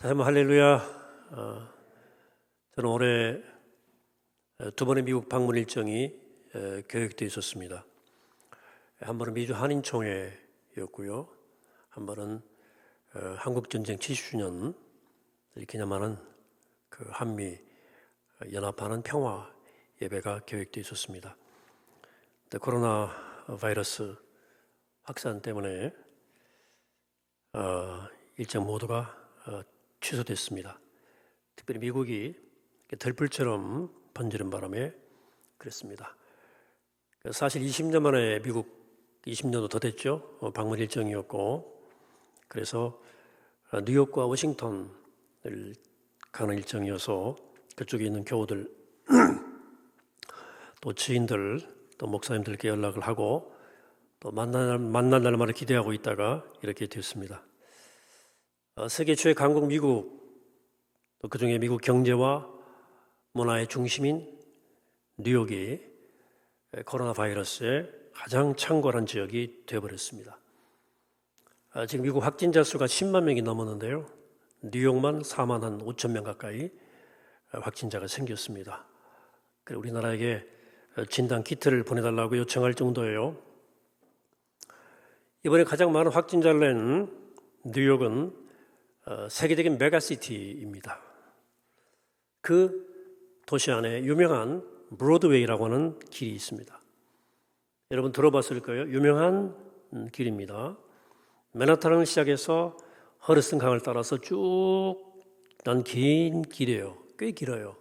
다시 한번 할렐루야. 저는 올해 두 번의 미국 방문 일정이 계획되어 있었습니다. 한 번은 미주 한인총회였고요. 한 번은 한국전쟁 70주년 기념하는 그 한미 연합하는 평화 예배가 계획되어 있었습니다. 근데 코로나 바이러스 확산 때문에 일정 모두가 취소됐습니다. 특별히 미국이 들불처럼 번지는 바람에 그랬습니다. 사실 20년 만에 미국 20년도 더 됐죠. 방문 일정이었고, 그래서 뉴욕과 워싱턴을 가는 일정이어서 그쪽에 있는 교우들 또 지인들 또 목사님들께 연락을 하고 또 만날 날마다 기대하고 있다가 이렇게 됐습니다. 세계 최대 강국 미국, 또 그중에 미국 경제와 문화의 중심인 뉴욕이 코로나 바이러스에 가장 창궐한 지역이 되어버렸습니다. 지금 미국 확진자 수가 10만 명이 넘었는데요. 뉴욕만 4만 한 5천 명 가까이 확진자가 생겼습니다. 우리나라에게 진단 키트를 보내달라고 요청할 정도예요. 이번에 가장 많은 확진자를 낸 뉴욕은 세계적인 메가시티입니다. 그 도시 안에 유명한 브로드웨이라고 하는 길이 있습니다. 여러분 들어봤을 거예요. 유명한 길입니다. 맨하탄을 시작해서 허드슨 강을 따라서 쭉 난 긴 길이에요. 꽤 길어요.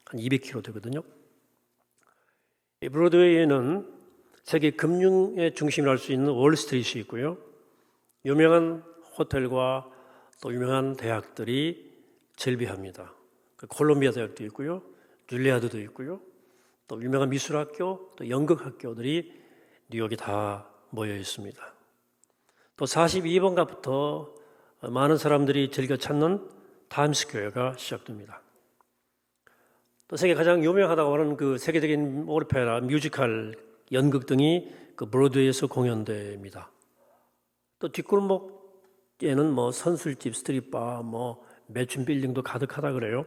한 200km 되거든요. 이 브로드웨이에는 세계 금융의 중심이라 할 수 있는 월스트리트이 있고요. 유명한 호텔과 또 유명한 대학들이 즐비합니다. 콜롬비아 대학도 있고요. 줄리아드도 있고요. 또 유명한 미술학교, 또 연극학교들이 뉴욕에 다 모여 있습니다. 또 42번가부터 많은 사람들이 즐겨 찾는 타임스퀘어가 시작됩니다. 또 세계 가장 유명하다고 하는 그 세계적인 오페라, 뮤지컬, 연극 등이 그 브로드웨이에서 공연됩니다. 또 뒷골목에는 뭐 선술집, 스트릿바, 뭐 매춘 빌딩도 가득하다 그래요.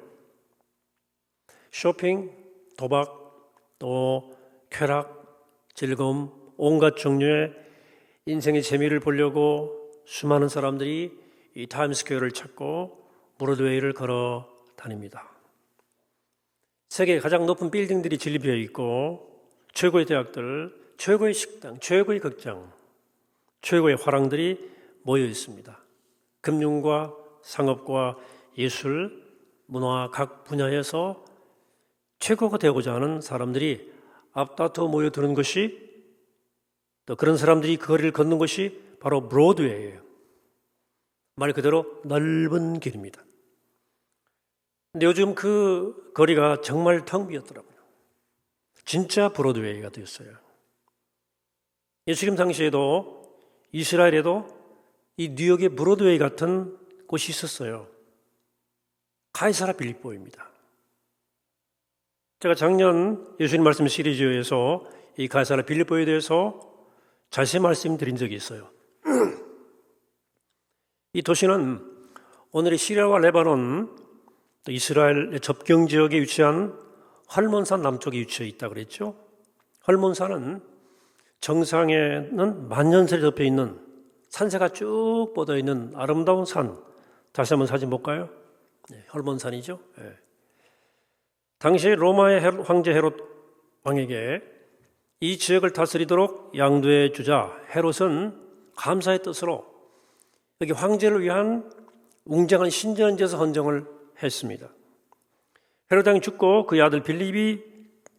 쇼핑, 도박, 또 쾌락, 즐거움, 온갖 종류의 인생의 재미를 보려고 수많은 사람들이 이 타임스퀘어를 찾고 브로드웨이를 걸어 다닙니다. 세계 가장 높은 빌딩들이 진립되어 있고 최고의 대학들, 최고의 식당, 최고의 극장, 최고의 화랑들이 모여 있습니다. 금융과 상업과 예술, 문화 각 분야에서 최고가 되고자 하는 사람들이 앞다투어 모여드는 것이 또 그런 사람들이 그 거리를 걷는 것이 바로 브로드웨이예요. 말 그대로 넓은 길입니다. 근데 요즘 그 거리가 정말 텅 비었더라고요. 진짜 브로드웨이가 되었어요. 예수님 당시에도 이스라엘에도 이 뉴욕의 브로드웨이 같은 곳이 있었어요. 카이사라 빌립보입니다. 제가 작년 예수님 말씀 시리즈에서 이 카이사라 빌립보에 대해서 자세히 말씀드린 적이 있어요. 이 도시는 오늘의 시리아와 레바논, 또 이스라엘의 접경 지역에 위치한 헐몬산 남쪽에 위치해 있다고 그랬죠. 헐몬산은 정상에는 만년설이 덮여 있는 산세가 쭉 뻗어 있는 아름다운 산. 다시 한번 사진 볼까요? 네, 헐몬산이죠. 네. 당시 로마의 황제 헤롯 왕에게 이 지역을 다스리도록 양도해 주자 헤롯은 감사의 뜻으로 여기 황제를 위한 웅장한 신전지에서 헌정을 했습니다. 헤롯 왕이 죽고 그의 아들 빌립이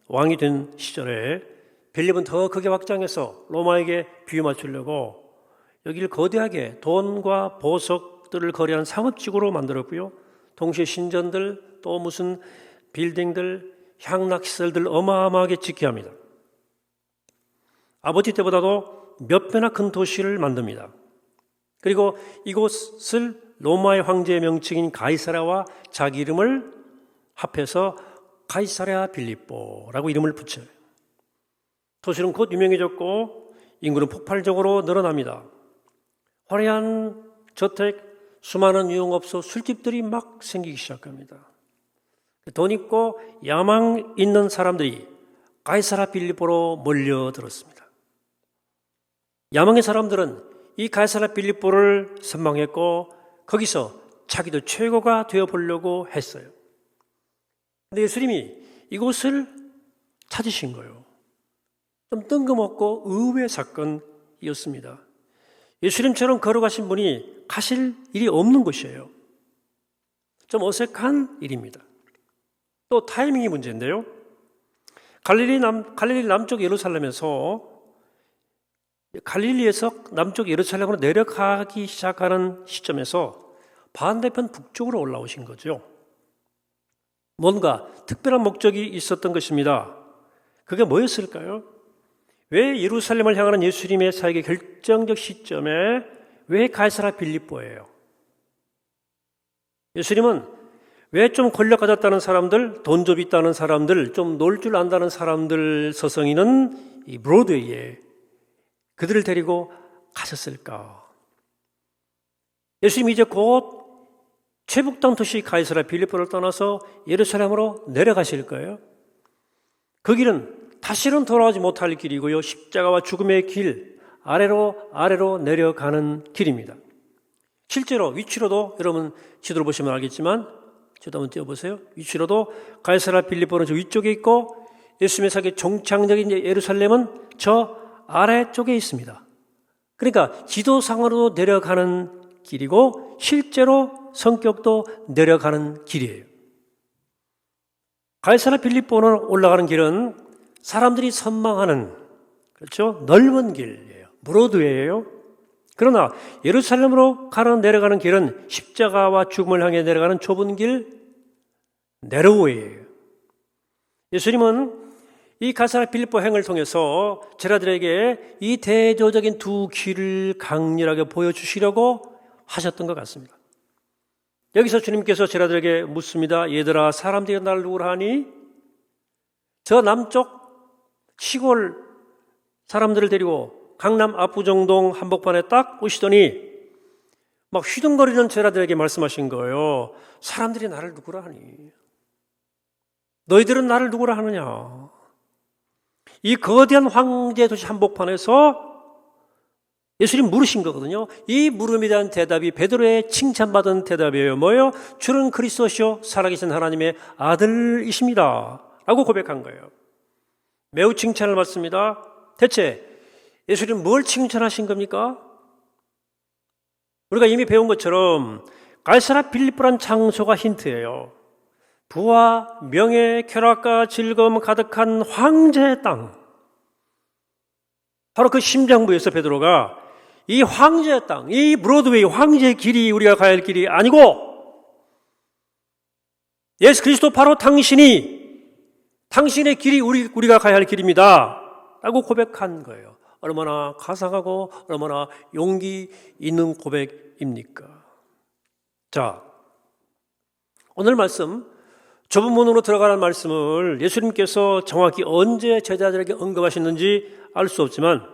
왕이 된 시절에 빌립은 더 크게 확장해서 로마에게 비유 맞추려고 여기를 거대하게 돈과 보석들을 거래하는 상업지구로 만들었고요. 동시에 신전들 또 무슨 빌딩들, 향락시설들 어마어마하게 짓게 합니다. 아버지 때보다도 몇 배나 큰 도시를 만듭니다. 그리고 이곳을 로마의 황제의 명칭인 가이사랴와 자기 이름을 합해서 가이사랴 빌립보라고 이름을 붙여요. 도시는 곧 유명해졌고 인구는 폭발적으로 늘어납니다. 화려한 저택, 수많은 유흥업소, 술집들이 막 생기기 시작합니다. 돈 있고 야망 있는 사람들이 가이사랴 빌립보로 몰려들었습니다. 야망의 사람들은 이 가이사랴 빌립보를 선망했고 거기서 자기도 최고가 되어보려고 했어요. 근데 예수님이 이곳을 찾으신 거예요. 좀 뜬금없고 의외의 사건이었습니다. 예수님처럼 걸어가신 분이 가실 일이 없는 곳이에요. 좀 어색한 일입니다. 또 타이밍이 문제인데요. 갈릴리 남쪽 예루살렘에서 갈릴리에서 남쪽 예루살렘으로 내려가기 시작하는 시점에서 반대편 북쪽으로 올라오신 거죠. 뭔가 특별한 목적이 있었던 것입니다. 그게 뭐였을까요? 왜 예루살렘을 향하는 예수님의 사역의 결정적 시점에 왜 가이사랴 빌립보예요? 예수님은 왜 좀 권력 가졌다는 사람들, 돈 좀 있다는 사람들, 좀 놀 줄 안다는 사람들 서성이는 이 브로드웨이에 그들을 데리고 가셨을까? 예수님이 이제 곧 최북단 도시 가이사랴 빌립보를 떠나서 예루살렘으로 내려가실 거예요. 그 길은 다시는 돌아오지 못할 길이고요. 십자가와 죽음의 길, 아래로 내려가는 길입니다. 실제로 위치로도 여러분 지도를 보시면 알겠지만 저도 한번 띄워보세요. 위치로도 가이사랴 빌립보는 저 위쪽에 있고 예수님의 사역의 종착역인 예루살렘은 저 아래쪽에 있습니다. 그러니까 지도상으로 내려가는 길이고 실제로 성격도 내려가는 길이에요. 가이사랴 빌립보는 올라가는 길은 사람들이 선망하는 그렇죠? 넓은 길이에요. 브로드웨이예요. 그러나 예루살렘으로 내려가는 길은 십자가와 죽음을 향해 내려가는 좁은 길 네로웨이예요. 예수님은 이 가이사랴 빌립보 행을 통해서 제자들에게 이 대조적인 두 길을 강렬하게 보여주시려고 하셨던 것 같습니다. 여기서 주님께서 제자들에게 묻습니다. 얘들아, 사람들이 나를 누구라 하니? 저 남쪽 시골 사람들을 데리고 강남 압구정동 한복판에 딱 오시더니 막 휘둥거리는 제자들에게 말씀하신 거예요. 사람들이 나를 누구라 하니? 너희들은 나를 누구라 하느냐? 이 거대한 황제 도시 한복판에서 예수님 물으신 거거든요. 이 물음에 대한 대답이 베드로의 칭찬받은 대답이에요. 뭐예요? 주는 그리스도시요 살아계신 하나님의 아들이십니다 라고 고백한 거예요. 매우 칭찬을 받습니다. 대체 예수님 뭘 칭찬하신 겁니까? 우리가 이미 배운 것처럼 가이사랴 빌립보란 장소가 힌트예요. 부와 명예, 쾌락과 즐거움 가득한 황제의 땅. 바로 그 심장부에서 베드로가 이 황제의 땅, 이 브로드웨이 황제의 길이 우리가 가야 할 길이 아니고 예수 그리스도 바로 당신의 길이 우리가 가야 할 길입니다 라고 고백한 거예요. 얼마나 가상하고 얼마나 용기 있는 고백입니까? 자, 오늘 말씀 좁은 문으로 들어가는 말씀을 예수님께서 정확히 언제 제자들에게 언급하셨는지 알 수 없지만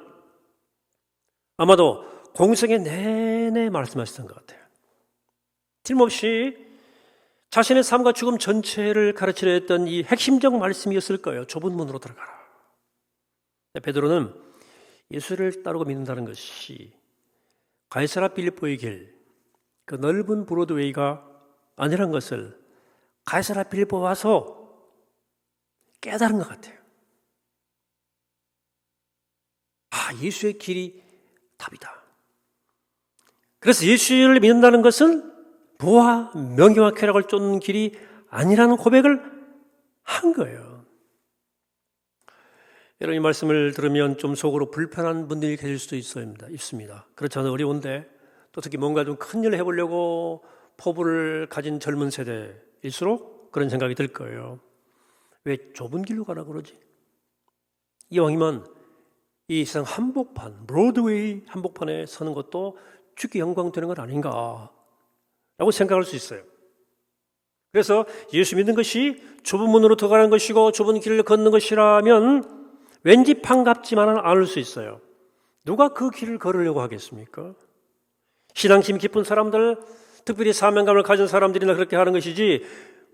아마도 공생의 내내 말씀하셨던 것 같아요. 틀림없이 자신의 삶과 죽음 전체를 가르치려 했던 이 핵심적 말씀이었을 거예요. 좁은 문으로 들어가라. 베드로는 예수를 따르고 믿는다는 것이 가이사랴 빌립보의 길, 그 넓은 브로드웨이가 아니란 것을 가이사랴 빌립보 와서 깨달은 것 같아요. 예수의 길이 답이다. 그래서 예수를 믿는다는 것은 부와 명예와 쾌락을 쫓는 길이 아니라는 고백을 한 거예요. 여러분, 이 말씀을 들으면 좀 속으로 불편한 분들이 계실 수도 있습니다. 그렇지 않아도 어려운데 또 특히 뭔가 좀 큰 일을 해보려고 포부를 가진 젊은 세대일수록 그런 생각이 들 거예요. 왜 좁은 길로 가라 그러지? 이왕이면 이 세상 한복판, 브로드웨이 한복판에 서는 것도 주께 영광 되는 건 아닌가 라고 생각할 수 있어요. 그래서 예수 믿는 것이 좁은 문으로 들어가는 것이고 좁은 길을 걷는 것이라면 왠지 반갑지만은 않을 수 있어요. 누가 그 길을 걸으려고 하겠습니까? 신앙심이 깊은 사람들, 특별히 사명감을 가진 사람들이나 그렇게 하는 것이지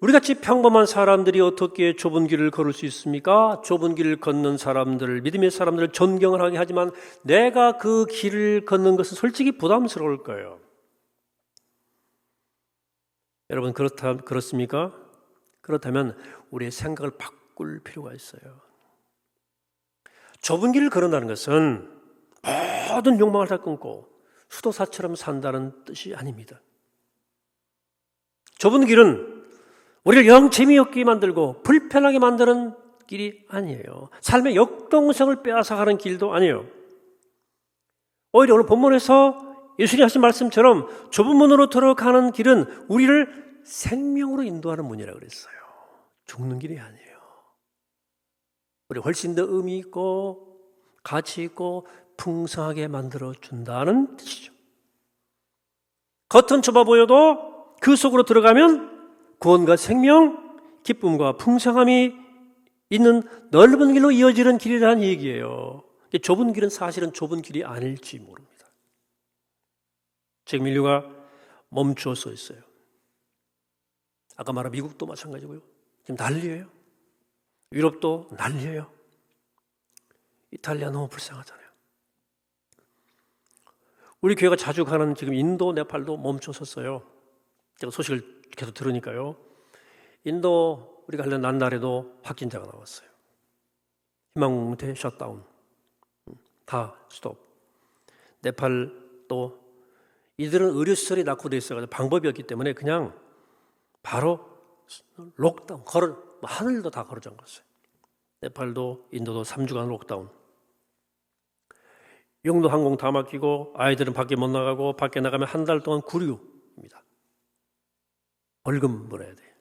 우리같이 평범한 사람들이 어떻게 좁은 길을 걸을 수 있습니까? 좁은 길을 걷는 사람들, 믿음의 사람들을 존경을 하게 하지만 내가 그 길을 걷는 것은 솔직히 부담스러울 거예요. 여러분 그렇습니까? 그렇다면 우리의 생각을 바꿀 필요가 있어요. 좁은 길을 걸어나는 것은 모든 욕망을 다 끊고 수도사처럼 산다는 뜻이 아닙니다. 좁은 길은 우리를 영 재미없게 만들고 불편하게 만드는 길이 아니에요. 삶의 역동성을 빼앗아가는 길도 아니에요. 오히려 오늘 본문에서 예수님이 하신 말씀처럼 좁은 문으로 들어가는 길은 우리를 생명으로 인도하는 문이라고 그랬어요. 죽는 길이 아니에요. 우리 훨씬 더 의미 있고 가치 있고 풍성하게 만들어준다는 뜻이죠. 겉은 좁아 보여도 그 속으로 들어가면 구원과 생명, 기쁨과 풍성함이 있는 넓은 길로 이어지는 길이라는 얘기예요. 좁은 길은 사실은 좁은 길이 아닐지 모릅니다. 지금 인류가 멈추어서 있어요. 아까 말한 미국도 마찬가지고요. 지금 난리예요. 유럽도 난리예요. 이탈리아 너무 불쌍하잖아요. 우리 교회가 자주 가는 지금 인도, 네팔도 멈춰섰어요. 제가 소식을 계속 들으니까요. 인도 우리가 관련 난날에도 확진자가 나왔어요. 희망공태 셧다운. 다 스톱. 네팔도 이들은 의료시설이 낙후되어 있어서 방법이 없기 때문에 그냥 바로 록다운, 하늘도 다 걸어 잠갔어요. 네팔도 인도도 3주간 록다운. 영도 항공 다 막히고 아이들은 밖에 못 나가고 밖에 나가면 한 달 동안 구류입니다. 벌금 물어야 돼요.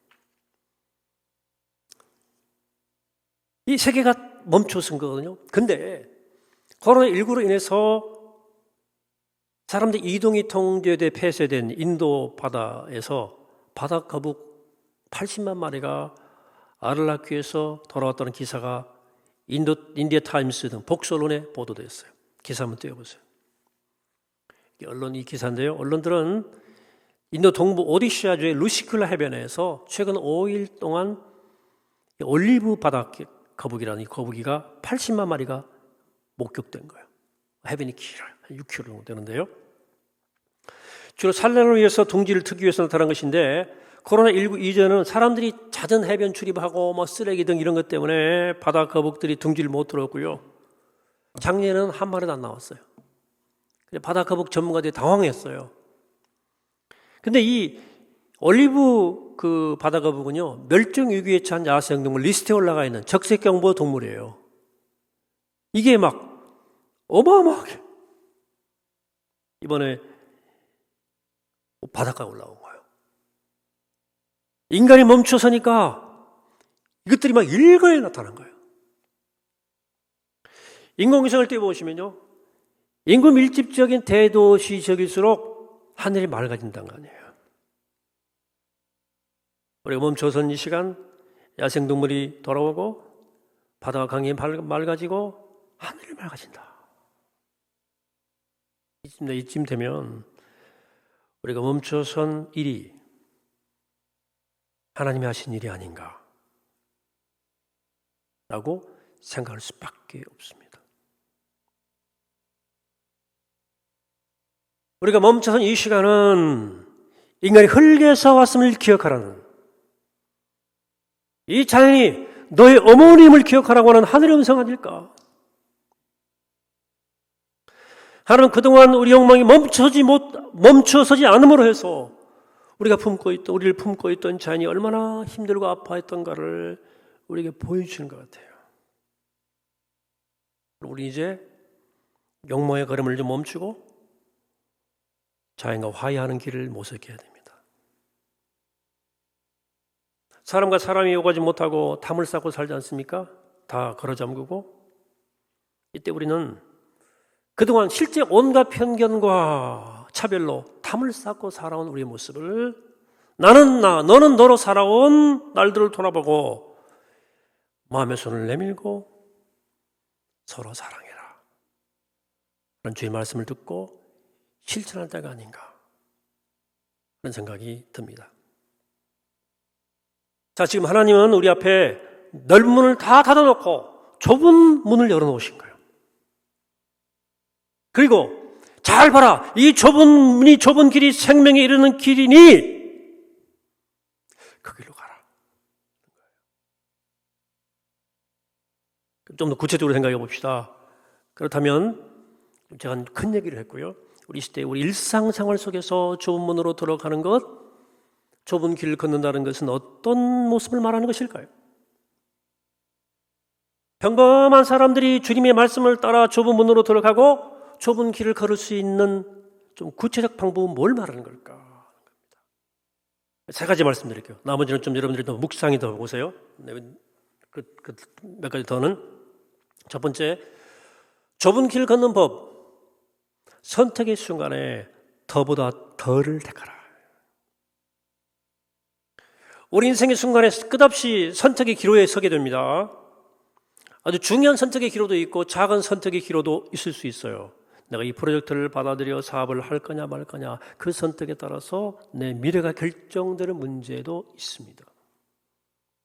이 세계가 멈춰선 거거든요. 근데 코로나19로 인해서 사람들이 이동이 통제돼 폐쇄된 인도 바다에서 바다 거북 80만 마리가 알을 낳기 위해서 돌아왔다는 기사가 인디아 타임스 등 복수 언론에 보도됐어요. 기사 한번 띄워보세요. 언론 이 기사인데요. 언론들은 인도 동부 오디샤주의 루시클라 해변에서 최근 5일 동안 올리브 바다 거북이라는 이 거북이가 80만 마리가 목격된 거예요. 해변이 길어요. 6km 정도 되는데요. 주로 산란을 위해서 둥지를 트기 위해서 나타난 것인데 코로나19 이전은 사람들이 잦은 해변 출입하고 쓰레기 등 이런 것 때문에 바다 거북들이 둥지를 못 들어왔고요. 작년에는 한 마리도 안 나왔어요. 바다 거북 전문가들이 당황했어요. 근데 이 올리브 그 바다 거북은요, 멸종 위기에 처한 야생동물 리스트에 올라가 있는 적색경보 동물이에요. 이게 막 어마어마하게 이번에 바닷가에 올라온 거예요. 인간이 멈춰서니까 이것들이 막 일거에 나타난 거예요. 인공위성을 띄워보시면요, 인구 밀집적인 대도시 지역일수록 하늘이 맑아진다는 거 아니에요. 우리가 멈춰선 이 시간 야생동물이 돌아오고 바다가 강이 맑아지고 하늘이 맑아진다. 이쯤 되면 우리가 멈춰선 일이 하나님이 하신 일이 아닌가 라고 생각할 수밖에 없습니다. 우리가 멈춰선 이 시간은 인간이 흙에서 왔음을 기억하라는, 이 자연이 너의 어머님을 기억하라고 하는 하늘의 음성 아닐까? 하나님은 그동안 우리 욕망이 멈춰서지 않음으로 해서 우리를 품고 있던 자연이 얼마나 힘들고 아파했던가를 우리에게 보여주는 것 같아요. 우리 이제 욕망의 걸음을 좀 멈추고 자연과 화해하는 길을 모색해야 됩니다. 사람과 사람이 오가지 못하고 담을 쌓고 살지 않습니까? 다 걸어 잠그고. 이때 우리는 그동안 실제 온갖 편견과 차별로 담을 쌓고 살아온 우리의 모습을, 나는 나, 너는 너로 살아온 날들을 돌아보고 마음의 손을 내밀고 서로 사랑해라 라는 주의 말씀을 듣고 실천할 때가 아닌가 그런 생각이 듭니다. 자, 지금 하나님은 우리 앞에 넓은 문을 다 닫아놓고 좁은 문을 열어놓으신 거예요. 그리고 잘 봐라. 이 좁은 문이 좁은 길이 생명에 이르는 길이니 그 길로 가라. 좀 더 구체적으로 생각해 봅시다. 그렇다면 제가 큰 얘기를 했고요. 우리 시대 우리 일상생활 속에서 좁은 문으로 들어가는 것, 좁은 길을 걷는다는 것은 어떤 모습을 말하는 것일까요? 평범한 사람들이 주님의 말씀을 따라 좁은 문으로 들어가고 좁은 길을 걸을 수 있는 좀 구체적 방법은 뭘 말하는 걸까? 세 가지 말씀드릴게요. 나머지는 좀 여러분들이 더 묵상이 더 보세요. 몇 가지 더는 첫 번째, 좁은 길 걷는 법. 선택의 순간에 더보다 덜을 택하라. 우리 인생의 순간에 끝없이 선택의 기로에 서게 됩니다. 아주 중요한 선택의 기로도 있고 작은 선택의 기로도 있을 수 있어요. 내가 이 프로젝트를 받아들여 사업을 할 거냐 말 거냐, 그 선택에 따라서 내 미래가 결정되는 문제도 있습니다.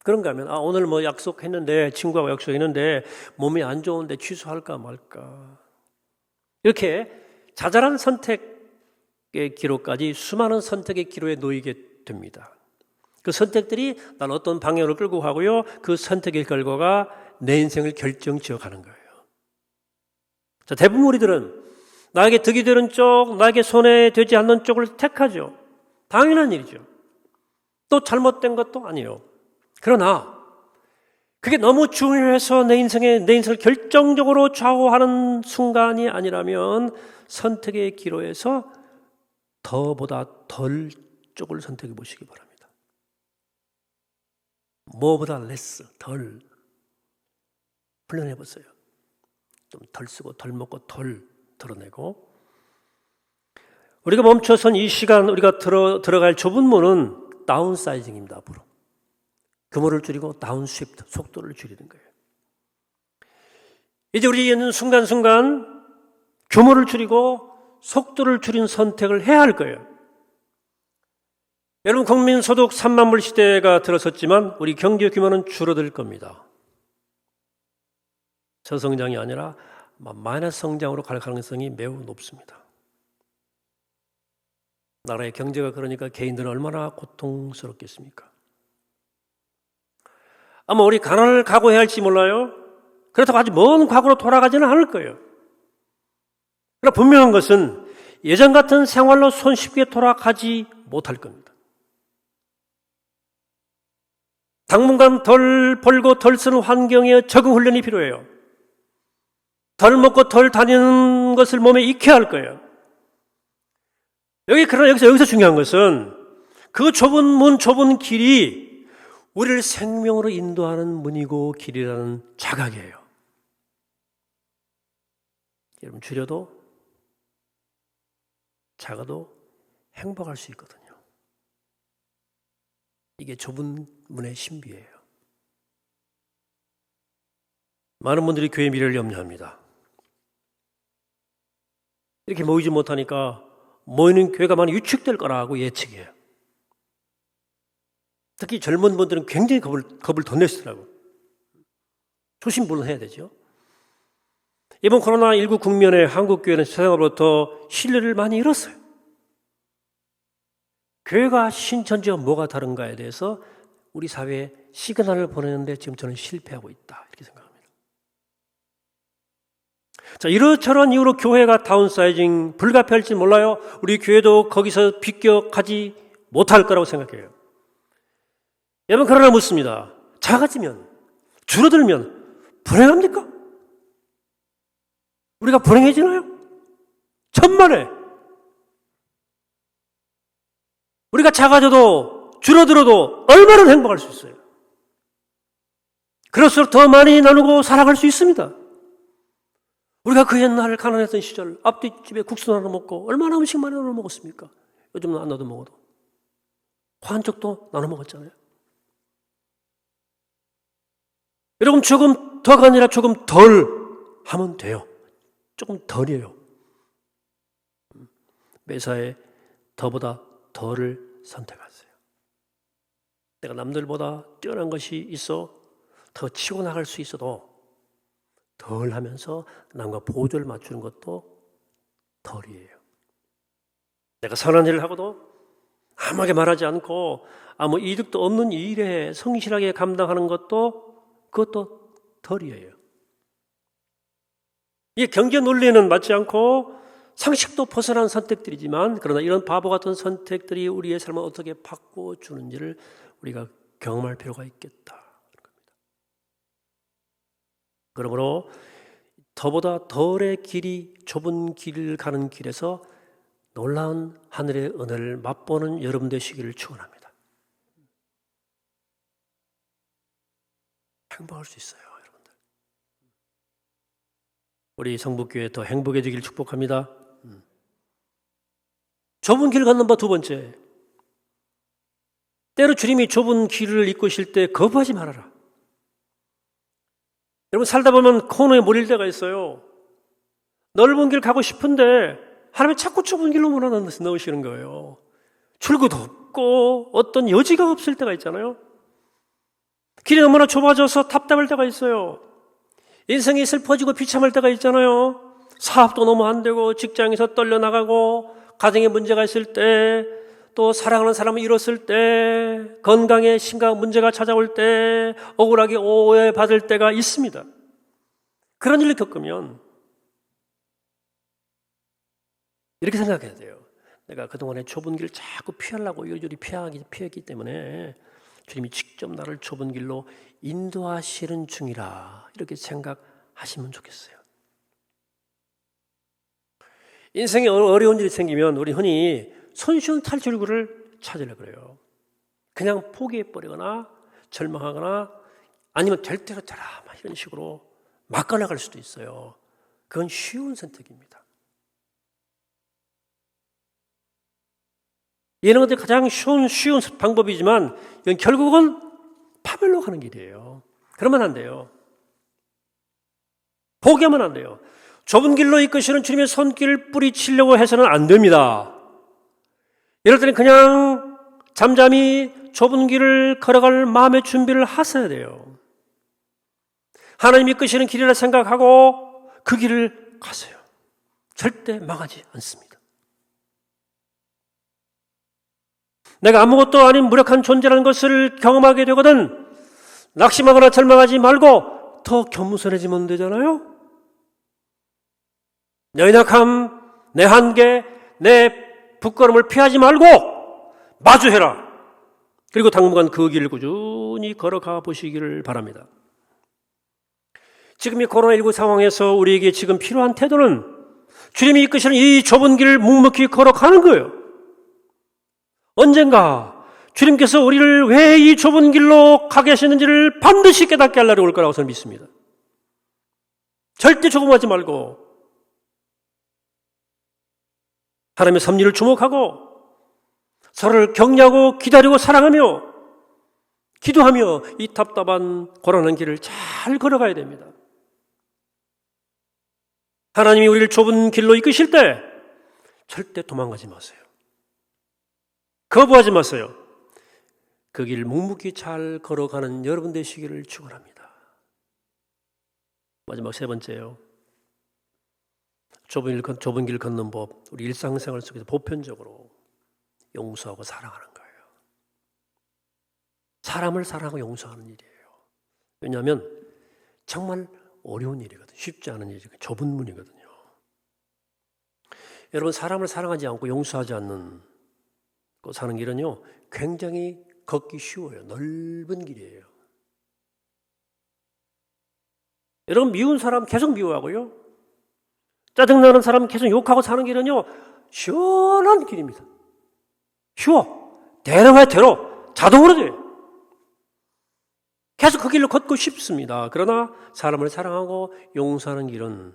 그런가 하면 오늘 뭐 약속했는데, 친구하고 약속했는데 몸이 안 좋은데 취소할까 말까, 이렇게 자잘한 선택의 기로까지 수많은 선택의 기로에 놓이게 됩니다. 그 선택들이 날 어떤 방향으로 끌고 가고요, 그 선택의 결과가 내 인생을 결정지어 가는 거예요. 자, 대부분 우리들은 나에게 득이 되는 쪽, 나에게 손해되지 않는 쪽을 택하죠. 당연한 일이죠. 또 잘못된 것도 아니에요. 그러나 그게 너무 중요해서 내 인생을 결정적으로 좌우하는 순간이 아니라면 선택의 기로에서 더보다 덜 쪽을 선택해 보시기 바랍니다. 뭐보다 less, 덜. 훈련해 보세요. 좀 덜 쓰고 덜 먹고 덜 덜어내고. 우리가 멈춰선 이 시간 우리가 들어갈 좁은 문은 다운사이징입니다. 앞으로 규모를 줄이고 다운스위프트, 속도를 줄이는 거예요. 이제 우리는 순간순간 규모를 줄이고 속도를 줄인 선택을 해야 할 거예요. 여러분, 국민소득 3만 불 시대가 들어섰지만 우리 경제 규모는 줄어들 겁니다. 저성장이 아니라 마이너스 성장으로 갈 가능성이 매우 높습니다. 나라의 경제가 그러니까 개인들은 얼마나 고통스럽겠습니까? 아마 우리 가난을 각오해야 할지 몰라요. 그렇다고 아주 먼 과거로 돌아가지는 않을 거예요. 그러나 분명한 것은 예전 같은 생활로 손쉽게 돌아가지 못할 겁니다. 당분간 덜 벌고 덜 쓰는 환경에 적응 훈련이 필요해요. 덜 먹고 덜 다니는 것을 몸에 익혀야 할 거예요. 그러나 여기서 중요한 것은 그 좁은 문, 좁은 길이 우리를 생명으로 인도하는 문이고 길이라는 자각이에요. 여러분, 줄여도 작아도 행복할 수 있거든요. 이게 좁은 문의 신비예요. 많은 분들이 교회 미래를 염려합니다. 이렇게 모이지 못하니까 모이는 교회가 많이 위축될 거라고 예측해요. 특히 젊은 분들은 굉장히 겁을 더 내시더라고요. 초심 물론 해야 되죠. 이번 코로나19 국면에 한국교회는 세상으로부터 신뢰를 많이 잃었어요. 교회가 신천지와 뭐가 다른가에 대해서 우리 사회에 시그널을 보내는데 지금 저는 실패하고 있다, 이렇게 생각합니다. 자, 이러저러한 이유로 교회가 다운사이징 불가피할지 몰라요. 우리 교회도 거기서 비껴가지 못할 거라고 생각해요. 여러분, 그러나 묻습니다. 작아지면, 줄어들면 불행합니까? 우리가 불행해지나요? 천만에. 우리가 작아져도 줄어들어도 얼마나 행복할 수 있어요. 그럴수록 더 많이 나누고 살아갈 수 있습니다. 우리가 그 옛날 가난했던 시절 앞뒷집에 국수 나눠 먹고 얼마나 음식 많이 나눠 먹었습니까? 요즘은 안 나눠 먹어도 한쪽도 나눠 먹었잖아요. 여러분, 조금 더가 아니라 조금 덜 하면 돼요. 조금 덜이에요. 매사에 더보다 덜을 선택하세요. 내가 남들보다 뛰어난 것이 있어 더 치고 나갈 수 있어도 덜 하면서 남과 보조를 맞추는 것도 덜이에요. 내가 선한 일을 하고도 아무하게 말하지 않고 아무 이득도 없는 일에 성실하게 감당하는 그것도 덜이에요. 이게 경제 논리에는 맞지 않고 상식도 벗어난 선택들이지만, 그러나 이런 바보 같은 선택들이 우리의 삶을 어떻게 바꿔주는지를 우리가 경험할 필요가 있겠다. 그러므로 더보다 덜의 길이 좁은 길을 가는 길에서 놀라운 하늘의 은혜를 맛보는 여러분 되시기를 축원합니다. 행복할 수 있어요, 여러분들. 우리 성북교회 더 행복해지길 축복합니다. 좁은 길 걷는 법 두 번째, 때로 주님이 좁은 길을 이끄실 때 거부하지 말아라. 여러분, 살다 보면 코너에 몰릴 때가 있어요. 넓은 길 가고 싶은데 하나님이 자꾸 좁은 길로 몰아넣으시는 거예요. 출구도 없고 어떤 여지가 없을 때가 있잖아요. 길이 너무나 좁아져서 답답할 때가 있어요. 인생이 슬퍼지고 비참할 때가 있잖아요. 사업도 너무 안 되고 직장에서 떨려나가고 가정에 문제가 있을 때, 또 사랑하는 사람을 잃었을 때, 건강에 심각한 문제가 찾아올 때, 억울하게 오해받을 때가 있습니다. 그런 일을 겪으면 이렇게 생각해야 돼요. 내가 그동안에 좁은 길을 자꾸 피하려고 이리저리 피했기 때문에 주님이 직접 나를 좁은 길로 인도하시는 중이라, 이렇게 생각하시면 좋겠어요. 인생에 어려운 일이 생기면 우리 흔히 손쉬운 탈출구를 찾으려고 그래요. 그냥 포기해버리거나 절망하거나 아니면 될 대로 되라, 이런 식으로 막 갈라갈 수도 있어요. 그건 쉬운 선택입니다. 이런 것들이 가장 쉬운 방법이지만 이건 결국은 파멸로 가는 길이에요. 그러면 안 돼요. 포기하면 안 돼요. 좁은 길로 이끄시는 주님의 손길을 뿌리치려고 해서는 안 됩니다. 이럴 때는 그냥 잠잠히 좁은 길을 걸어갈 마음의 준비를 하셔야 돼요. 하나님이 이끄시는 길이라 생각하고 그 길을 가세요. 절대 망하지 않습니다. 내가 아무것도 아닌 무력한 존재라는 것을 경험하게 되거든 낙심하거나 절망하지 말고 더 겸손해지면 되잖아요. 내 연약함, 내 한계, 내 부끄러움을 피하지 말고 마주해라. 그리고 당분간 그 길을 꾸준히 걸어가 보시기를 바랍니다. 지금 이 코로나19 상황에서 우리에게 지금 필요한 태도는 주님이 이끄시는 이 좁은 길을 묵묵히 걸어가는 거예요. 언젠가 주님께서 우리를 왜 이 좁은 길로 가게 하시는지를 반드시 깨닫게 하려고 올 거라고 저는 믿습니다. 절대 조급하지 말고 하나님의 섭리를 주목하고 서로를 격려하고 기다리고 사랑하며 기도하며 이 답답한 고난한 길을 잘 걸어가야 됩니다. 하나님이 우리를 좁은 길로 이끄실 때 절대 도망가지 마세요. 거부하지 마세요. 그 길을 묵묵히 잘 걸어가는 여러분 되시기를 축원합니다. 마지막 세 번째요. 좁은 길 걷는 법, 우리 일상생활 속에서 보편적으로 용서하고 사랑하는 거예요. 사람을 사랑하고 용서하는 일이에요. 왜냐하면 정말 어려운 일이거든요. 쉽지 않은 일이거든요. 좁은 문이거든요. 여러분, 사람을 사랑하지 않고 용서하지 않는 사는 길은요, 굉장히 걷기 쉬워요. 넓은 길이에요. 여러분, 미운 사람 계속 미워하고요, 짜증나는 사람 계속 욕하고 사는 길은요, 시원한 길입니다. 쉬워. 대로가 대로 자동으로 돼요. 계속 그 길로 걷고 싶습니다. 그러나 사람을 사랑하고 용서하는 길은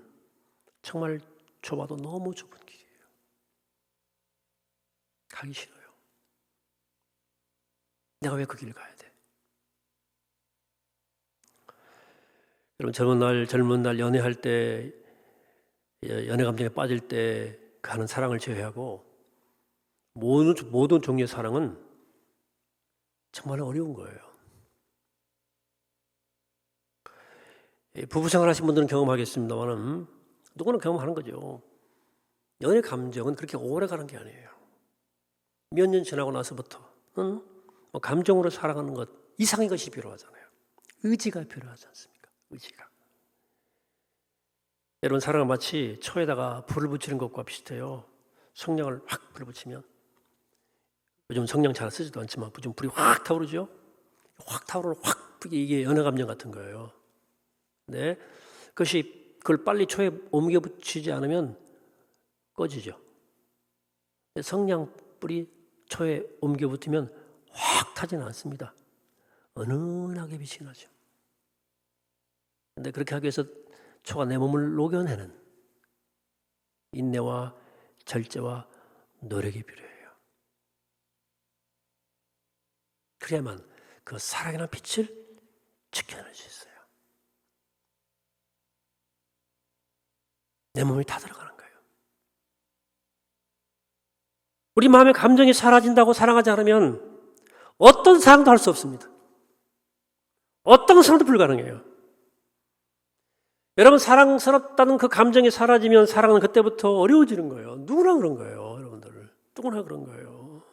정말 좁아도 너무 좁은 길이에요. 가기 싫어요. 내가 왜 그 길을 가야 돼? 여러분, 젊은 날 연애할 때, 연애 감정에 빠질 때 가는 사랑을 제외하고 모든 종류의 사랑은 정말 어려운 거예요. 부부생활 하신 분들은 경험하겠습니다만 누구나 경험하는 거죠. 연애 감정은 그렇게 오래 가는 게 아니에요. 몇 년 지나고 나서부터는 감정으로 사랑하는 것 이상의 것이 필요하잖아요. 의지가 필요하지 않습니까? 의지가. 여러분, 사랑은 마치 초에다가 불을 붙이는 것과 비슷해요. 성냥을 확 불을 붙이면, 요즘 성냥 잘 쓰지도 않지만 요즘 불이 확 타오르죠? 확 타오르는 이게 연애 감정 같은 거예요. 네, 그걸 빨리 초에 옮겨 붙이지 않으면 꺼지죠. 성냥 불이 초에 옮겨 붙으면 확 타지는 않습니다. 은은하게 빛이 나죠. 그런데 그렇게 하기 위해서 초가 내 몸을 녹여내는 인내와 절제와 노력이 필요해요. 그래야만 그 사랑이라는 빛을 지켜낼 수 있어요. 내 몸이 다 들어가는 거예요. 우리 마음의 감정이 사라진다고 사랑하지 않으면 어떤 사랑도 할 수 없습니다. 어떤 사랑도 불가능해요. 여러분, 사랑스럽다는 그 감정이 사라지면 사랑은 그때부터 어려워지는 거예요. 누구나 그런 거예요, 여러분들. 누구나 그런 거예요.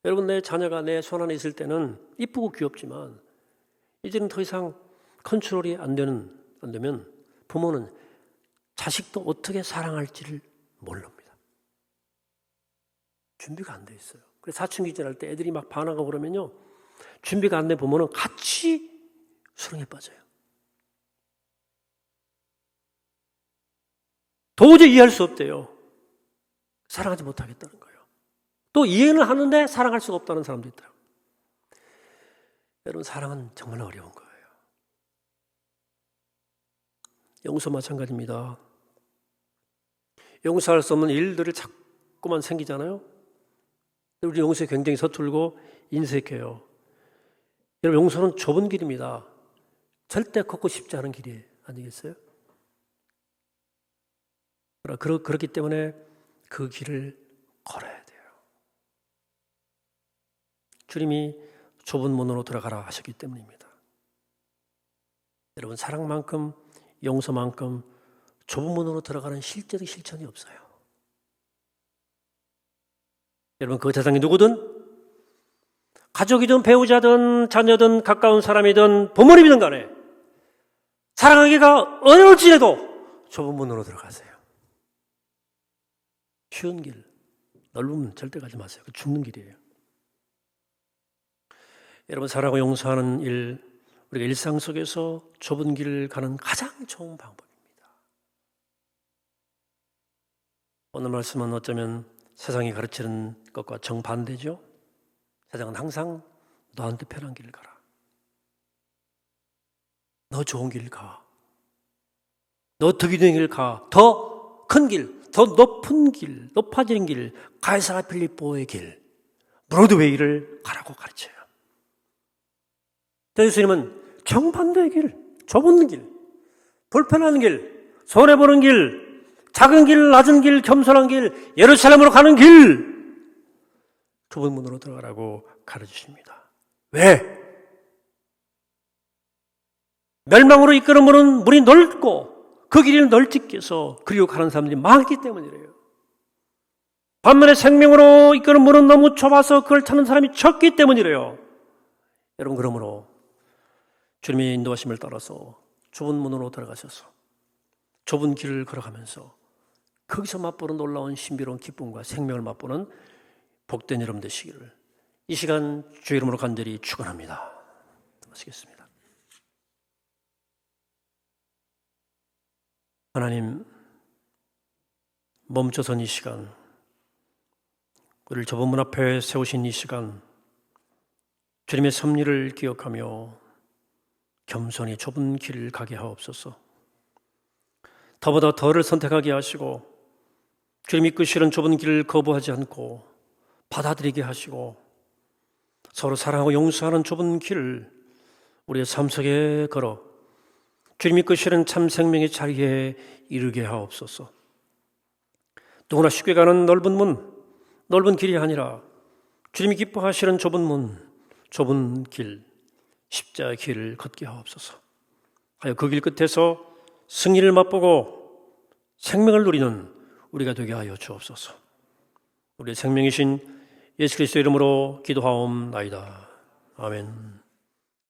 여러분, 내 자녀가 내 손 안에 있을 때는 이쁘고 귀엽지만 이제는 더 이상 컨트롤이 안 되면 부모는 자식도 어떻게 사랑할지를 모릅니다. 준비가 안 돼 있어요. 그래서 사춘기 지날 때 애들이 막 반항하고 그러면요, 준비가 안 된 부모는 같이 수렁에 빠져요. 도저히 이해할 수 없대요. 사랑하지 못하겠다는 거예요. 또 이해는 하는데 사랑할 수가 없다는 사람도 있더라고요. 여러분, 사랑은 정말 어려운 거예요. 용서 마찬가지입니다. 용서할 수 없는 일들이 자꾸만 생기잖아요. 우리 용서에 굉장히 서툴고 인색해요. 여러분, 용서는 좁은 길입니다. 절대 걷고 싶지 않은 길이 아니겠어요? 그렇기 때문에 그 길을 걸어야 돼요. 주님이 좁은 문으로 들어가라 하셨기 때문입니다. 여러분, 사랑만큼 용서만큼 좁은 문으로 들어가는 실제적 실천이 없어요. 여러분, 그 대상이 누구든, 가족이든 배우자든 자녀든 가까운 사람이든 부모님이든 간에 사랑하기가 어려울지라도 좁은 문으로 들어가세요. 쉬운 길, 넓은 문 절대 가지 마세요. 죽는 길이에요. 여러분, 사랑하고 용서하는 일, 우리가 일상 속에서 좁은 길을 가는 가장 좋은 방법입니다. 오늘 말씀은 어쩌면 세상이 가르치는 것과 정반대죠. 세상은 항상 너한테 편한 길을 가라. 너 좋은 길 가. 너 덕이 되는 길 가. 더 큰 길, 더 높은 길, 높아지는 길, 가이사라 필립보의 길, 브로드웨이를 가라고 가르쳐요. 예수님은 정반대의 길, 좁은 길, 불편한 길, 손해보는 길, 작은 길, 낮은 길, 겸손한 길, 예루살렘으로 가는 길, 좁은 문으로 들어가라고 가르치십니다. 왜? 멸망으로 이끄는 문은 문이 넓고 그 길이 널찍해서 그리고 가는 사람들이 많기 때문이래요. 반면에 생명으로 이끄는 문은 너무 좁아서 그걸 찾는 사람이 적기 때문이래요. 여러분, 그러므로 주님의 인도하심을 따라서 좁은 문으로 들어가셔서 좁은 길을 걸어가면서 거기서 맛보는 놀라운 신비로운 기쁨과 생명을 맛보는 복된 여러분 되시기를 이 시간 주의 이름으로 간절히 축원합니다. 하시겠습니다. 하나님, 멈춰선 이 시간, 우리를 좁은 문 앞에 세우신 이 시간, 주님의 섭리를 기억하며 겸손히 좁은 길을 가게 하옵소서. 더보다 더를 선택하게 하시고 주님이 이끄시는 좁은 길을 거부하지 않고 받아들이게 하시고 서로 사랑하고 용서하는 좁은 길을 우리의 삶 속에 걸어 주님이 이끄시는 참 생명의 자리에 이르게 하옵소서. 누구나 쉽게 가는 넓은 문, 넓은 길이 아니라 주님이 기뻐하시는 좁은 문, 좁은 길, 십자의 길을 걷게 하옵소서. 하여 그 길 끝에서 승리를 맛보고 생명을 누리는 우리가 되게 하여 주옵소서. 우리의 생명이신 예수 그리스도의 이름으로 기도하옵나이다. 아멘.